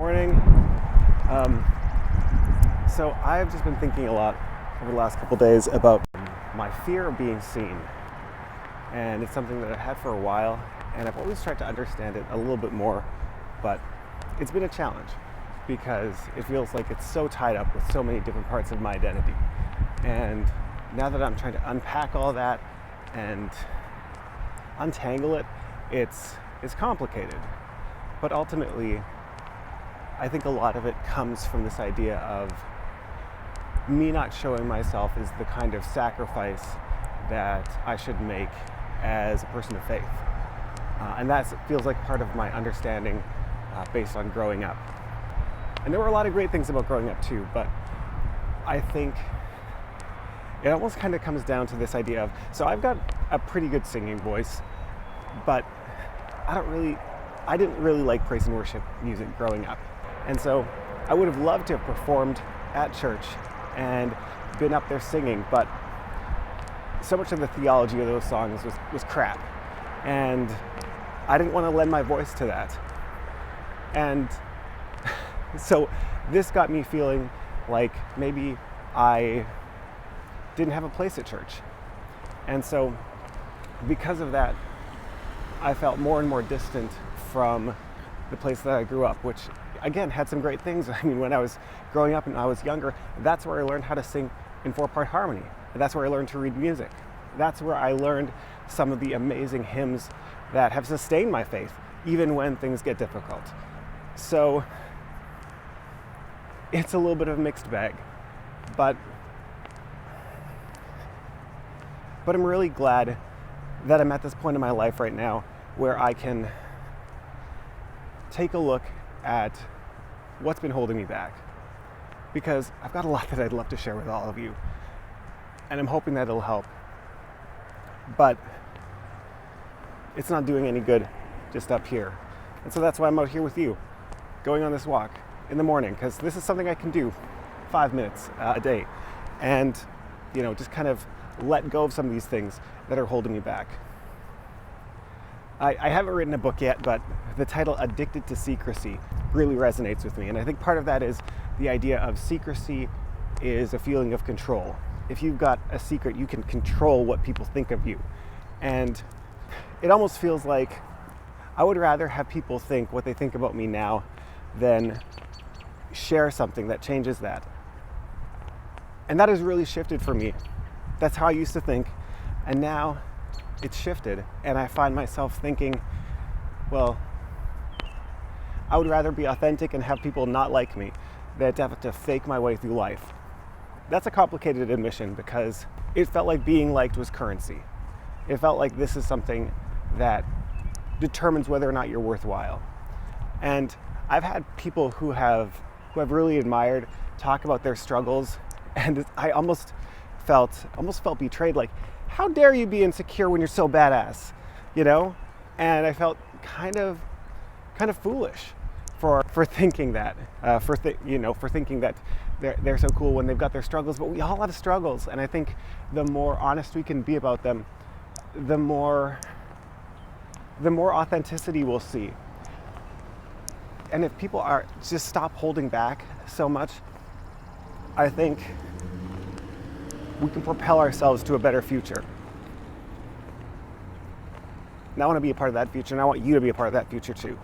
Morning. So I've just been thinking a lot over the last couple days about my fear of being seen. And it's something that I've had for a while, and I've always tried to understand it a little bit more, but it's been a challenge because it feels like it's so tied up with so many different parts of my identity. And now that I'm trying to unpack all that and untangle it, it's complicated. But ultimately, I think a lot of it comes from this idea of me not showing myself as the kind of sacrifice that I should make as a person of faith. And that feels like part of my understanding based on growing up. And there were a lot of great things about growing up too, but I think it almost kind of comes down to this idea of, so I've got a pretty good singing voice, but I didn't really like praise and worship music growing up. And so I would have loved to have performed at church and been up there singing, but so much of the theology of those songs was crap. And I didn't want to lend my voice to that. And so this got me feeling like maybe I didn't have a place at church. And so because of that, I felt more and more distant from the place that I grew up, which again had some great things. I mean, when I was growing up and I was younger, that's where I learned how to sing in 4-part harmony. That's where I learned to read music. That's where I learned some of the amazing hymns that have sustained my faith, even when things get difficult. So it's a little bit of a mixed bag, but I'm really glad that I'm at this point in my life right now where I can take a look at what's been holding me back, because I've got a lot that I'd love to share with all of you, and I'm hoping that it'll help, but it's not doing any good just up here. And so that's why I'm out here with you, going on this walk in the morning, because this is something I can do 5 minutes a day, and just kind of let go of some of these things that are holding me back. I haven't written a book yet, but the title Addicted to Secrecy really resonates with me. And I think part of that is the idea of secrecy is a feeling of control. If you've got a secret, you can control what people think of you. And it almost feels like I would rather have people think what they think about me now than share something that changes that. And that has really shifted for me. That's how I used to think. And now it's shifted, and I find myself thinking, well, I would rather be authentic and have people not like me than to have to fake my way through life. That's a complicated admission, because it felt like being liked was currency. It felt like this is something that determines whether or not you're worthwhile. And I've had people who I've really admired talk about their struggles, and I almost felt betrayed, like, how dare you be insecure when you're so badass, And I felt kind of foolish for thinking that, for thinking that they're so cool when they've got their struggles. But we all have struggles, and I think the more honest we can be about them, the more authenticity we'll see. And if people are just stop holding back so much, I think we can propel ourselves to a better future. And I want to be a part of that future, and I want you to be a part of that future too.